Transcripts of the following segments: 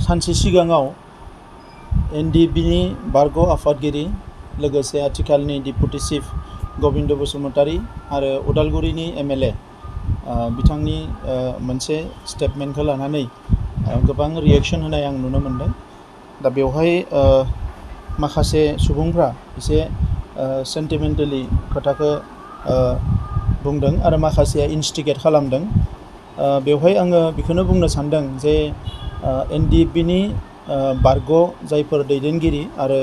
सानसे सिगाङाव एनडिएफबिनि बारग' आफादगिरि लोगोसे आथिखालनि डिप्युटि चिफ गबिन्द बसुमतारी आरो उदालगुरिनि एमएलए बिथांनि मोनसे स्टेटमेन्टखौ लानानै गोबां रिएक्शन होनाय आं नुनो मोनदों। दा बेवहाय माखासे सुबुंफ्रा एसे सेन्टिमेन्टेलि खोथाखौ बुंदों आरो माखासेया इन्स्टिगेट खालामदों। बेवहाय आङो बेखौनो बुंनो सानदों जे एनडिएफबिनि बारग' जायफोर दैदेनगिरि आरो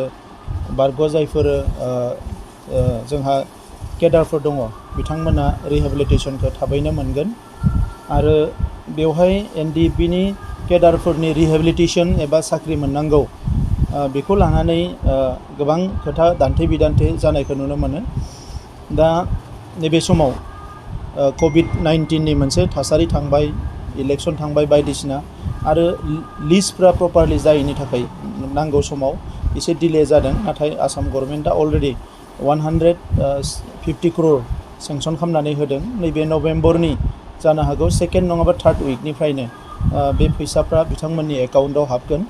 बारग' जायफोर जोंहा केडारफोर दङ बिथांमोना रिहेबिलिटेसनखौ थाबैनो मोनगोन आरो बेवहाय एनडिएफबिनि केडारफोरनि रिहेबिलिटेसन एबा साख्रि मोननांगौ बेखौ लानानै गोबां खोथा दान्थे बिदान्थे जानायखौ नुनो मोनो। दा नैबे समाव कभिड-19नि मोनसे थासारि थांबाय, इलेक्सन थांबाय बायदिसिना आरो लिस्टफ्रा प्रपारलि जायैनि थाखाय नांगौ समाव एसे डिले जादों। नाथाय आसाम गभर्नमेन्टआ अलरेडि 150 crore सेंसन खालामनानै होदों। नैबे नभेम्बरनि जानो हागौ सेकेन्ड नङाबा थार्ड उइकनिफ्रायनो बे फैसाफ्रा बिथांमोननि एकाउन्टआव हाबगोन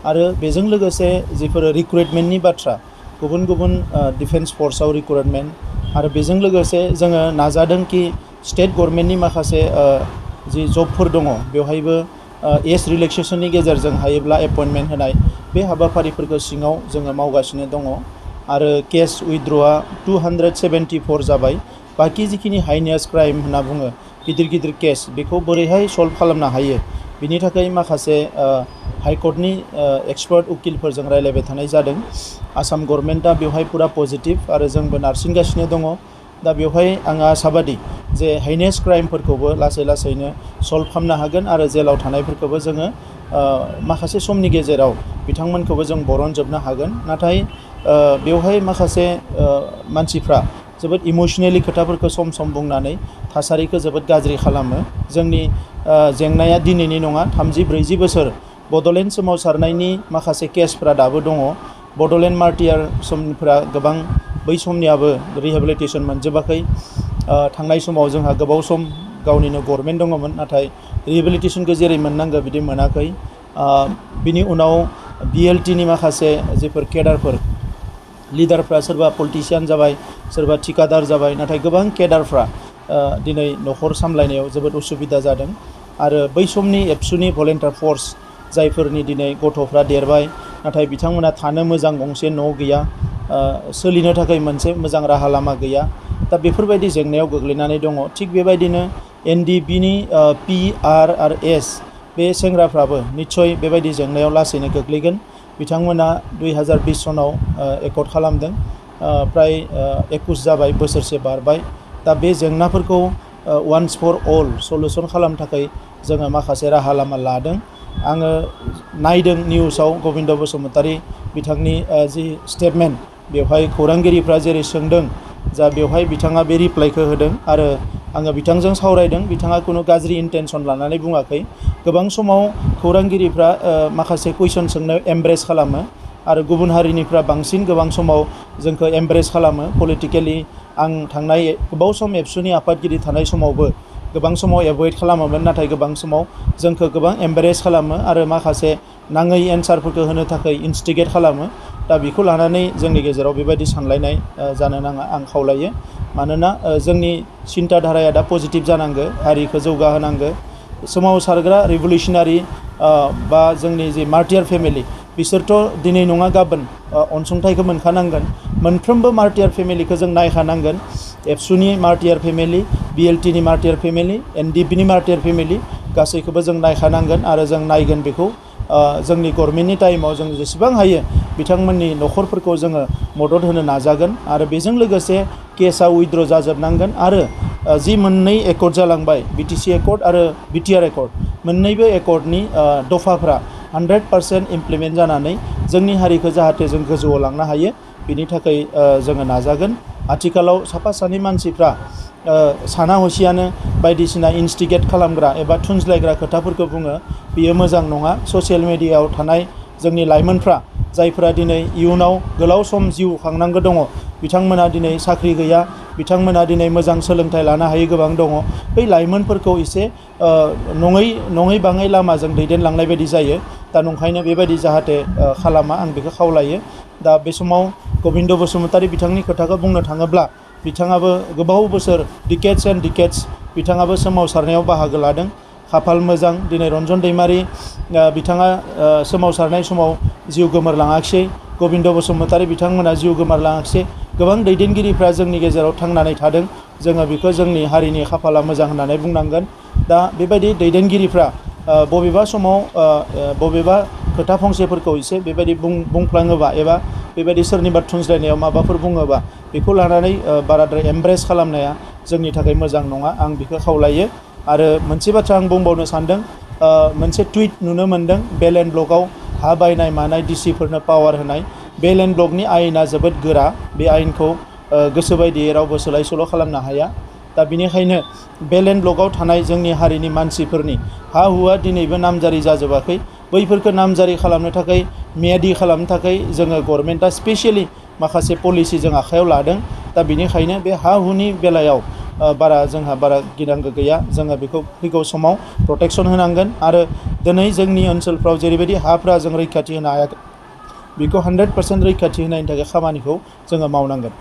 आरो बेजों लोगोसे जिफोर रिक्रुइटमेन्टनि बाथ्रा गुबुन गुबुन डिफेन्स फर्सआव रिक्रुइटमेन्ट आरो बेजों लोगोसे जोङो नाजादों कि स्टेट गभर्नमेन्टनि माखासे जि जबफोर दङ बेवहायबो एज रिलेक्सेसननि गेजेरजों हायोब्ला एपइन्टमेन्ट होनाय बे हाबाफारिफोरखौ सिङाव जोङो मावगासिनो दङ आरो केस उइथड्रआ 274 जाबाय। बाखि जिखिनि हाइनेस क्राइम होनना बुङो गिदिर गिदिर केस बेखौ बोरैहाय सल्भ खालामनो हायो बिनि थाखाय माखासे हाइकर्टनि एक्सपार्ट उकिलफोरजों रायलायबाय थानाय जादों। आसाम गभर्नमेन्टआ बेवहाय पुरा पजिटिभ आरो जोंबो नारसिनगासिनो दङ। दा बेवहाय आङो आसाबादि जे हाइनेस क्राइमफोरखौबो लासै लासैनो सल्भ खालामनो हागोन आरो जेलाव थानायफोरखौबो जोङो माखासे समनि गेजेराव बिथांमोनखौबो जों बरनजोबनो हागोन। नाथाय बेवहाय माखासे मानसिफ्रा जोबोद इमोसनेलि खोथाफोरखौ सम सम बुंनानै थासारिखौ जोबोद गाज्रि खालामो। जोंनि जेंनाया दिनैनि नङा, 30-40 बोसोर बड'लेण्ड सोमावसारनायनि माखासे केसफ्रा दाबो दङ। बड'लेण्ड मार्टियार समफ्रा गोबां बै समनियाबो रिहेबिलिटेसन मोनजोबाखै। थांनाय समाव जोंहा गोबाव सम गावनिनो गभर्नमेन्ट दङमोन नाथाय रिहेबिलिटेसनखौ जेरै मोननांगौ बिदि मोनाखै। बिनि उनाव बिएलटिनि माखासे जिफोर केडारफोर लिडारफ्रा सोरबा पलिटिशियान जाबाय, सोरबा थिकादार जाबाय, नाथाय गोबां केडारफ्रा दिनै न'खर सामलायनायाव जोबोद उसुबिदा जादों आरो बै समनि एबसुनि भलेन्टियार फर्स जायफोरनि दिनै गथ'फ्रा देरबाय नाथाय बिथांमोना थानो मोजां गंसे न' गैया, सोलिनो थाखाय मोनसे मोजां राहा लामा गैया। दा बेफोरबायदि जेंनायाव गोग्लैनानै दङ। थिग बेबायदिनो एनडिएफबिनि PRRS बे सेंग्राफ्राबो निस्सय बेबायदि जेंनायाव लासैनो गोग्लैगोन। बिथांमोना 2020 सनाव एकर्ड खालामदों, प्राय 21 जाबाय, बोसोरसे बारबाय। दा बे जेंनाफोरखौ वान्स फर अल सल्युसन खालामनो थाखाय जोङो माखासे राहा लामा लादों। आङो नायदों निउसाव गबिन्द बसुमतारी बिथांनि जि स्टेटमेन्ट बेवहाय खौरांगिरिफ्रा जेरै सोंदों जा बेवहाय बिथाङा बे रिप्लाइखौ होदों आरो आङो बिथांजों सावरायदों। बिथाङा खुनु गाज्रि इन्टेनसन लानानै बुङाखै। गोबां समाव खौरांगिरिफ्रा माखासे कुइसन सोंनायाव एमब्रेस खालामो आरो गुबुन हारिनिफ्रा बांसिन गोबां समाव जोंखौ एमब्रेस खालामो पलिटिकेलि। आं थांनाय गोबाव सम एबसुनि आफादगिरि थानाय समावबो गोबां समाव एभयड खालामोमोन नाथाय गोबां समाव जोंखौ गोबां एमब्रेस खालामो आरो माखासे नाङै एन्सारफोरखौ होनो थाखाय इन्स्टिगेट खालामो। दा बेखौ लानानै जोंनि गेजेराव बेबायदि सानलायनाय जानो नाङा आं खावलायो। मानोना जोंनि सिन्ता धाराया दा पजिटिभ जानांगौ, हारिखौ जौगाहोनांगौ। सोमावसारग्रा रिभलिउसनारि बा जोंनि जि मार्टियार फेमिलि बिसोरथ' दिनै नङा गाबोन अनसुंथाइखौ मोनखानांगोन। मोनफ्रोमबो मार्टियार फेमिलिखौ जों नायखानांगोन। एबसुनि मार्टियार फेमिलि, बिएलटिनि मार्टियार फेमिलि, एनडिएफबिनि मार्टियार फेमिलि गासैखौबो जों नायखानांगोन आरो जों नायगोन बेखौ जोंनि गभर्नमेन्टनि टाइमाव जों जेसेबां हायो बिथांमोननि न'खरफोरखौ जोङो मदद होनो नाजागोन आरो बेजों लोगोसे केसआ उइथड्र जाजोबनांगोन आरो जि मोननै एकर्ड जालांबाय बिटिसि एकर्ड आरो बिटिआर एकर्ड मोननैबो एकर्डनि दफाफ्रा 100% इमप्लिमेन्ट जानानै जोंनि हारिखौ जाहाथे जों गोजौआव लांनो हायो बिनि थाखाय जोङो नाजागोन। आथिखालाव साफा सानै मानसिफ्रा साना हसियानो बायदिसिना इन्स्टिगेट खालामग्रा एबा थुनज्लायग्रा खोथाफोरखौ बुङो, बियो मोजां नङा। ससियेल मिडियायाव थानाय जोंनि लाइमोनफ्रा जायफोरा दिनै इयुनाव गोलाव सम जिउ खांनांगौ दङ बिथांमोना दिनै साख्रि गैया, बिथांमोना दिनै मोजां सोलोंथाइ लानो हायै गोबां दङ। बै लाइमोनफोरखौ एसे नङै बाङै लामाजों दैदेनलांनाय बायदि जायो। दा नंखायनो बेबायदि जाहाथे खालामा, आं बेखौ खावलायो। दा बे समाव गबिन्द बसुमतारी बिथांनि खोथाखौ बुंनो थाङोब्ला बिथाङाबो गोबाव बोसोर डिकेड्स एन्ड डिकेड्स बिथाङाबो सोमावसारनायाव बाहागो लादों। खाफाल मोजां दिनै रन्जन दैमारि बिथाङा सोमावसारनाय समाव जिउ गोमोरलाङाखिसै, गबिन्द बसुमतारी बिथांमोना जिउ गोमोरलाङाखिसै। गोबां दैदेनगिरिफ्रा जोंनि गेजेराव थांनानै थादों। जोङो बेखौ जोंनि हारिनि खाफाला मोजां होननानै बुंनांगोन। दा बेबायदि दैदेनगिरिफ्रा बबेबा समाव बबेबा खोथा फंसेफोरखौ एसे बेबायदि बुंफ्लाङोबा एबा बेबायदि सोरनिबा थुनज्लायनायाव माबाफोर बुङोबा बेखौ लानानै बाराद्राय एमब्रेस खालामनाया जोंनि थाखाय मोजां नङा, आं बेखौ खावलायो। आरो मोनसे बाथ्रा आं बुंबावनो सानदों, मोनसे टुइट नुनो मोनदों बेल एन्ड ब्लकआव हा बायनाय मानाय डिसिफोरनो पावार होनाय। बेल एन्ड ब्लकनि आयेना जोबोद गोरा, बे आयेनखौ गोसो बायदियै रावबो सोलाय सोल' खालामनो हाया। दा बेनिखायनो बेल एन्ड ब्लकआव थानाय जोंनि हारिनि मानसिफोरनि हा हुआ दिनैबो नामजारि जाजोबाखै। बैफोरखौ नामजारि खालामनो थाखाय, मियादि खालामनो थाखाय जोङो गभर्नमेन्टआ स्पेसियेलि माखासे पलिसि जों आखायाव लादों। दा बेनिखायनो बे हा हुनि बेलायाव जोंहा बारा गिनांगौ गैया। जोङो बेखौ फैगौ समाव प्रटेक्सन होनांगोन। आरो दिनै जोंनि ओनसोलफ्राव जेरैबायदि हाफ्रा जों रैखाथि होनो हायाखै, बेखौ 100% रैखाथि होनायनि थाखाय खामानिखौ जोङो मावनांगोन।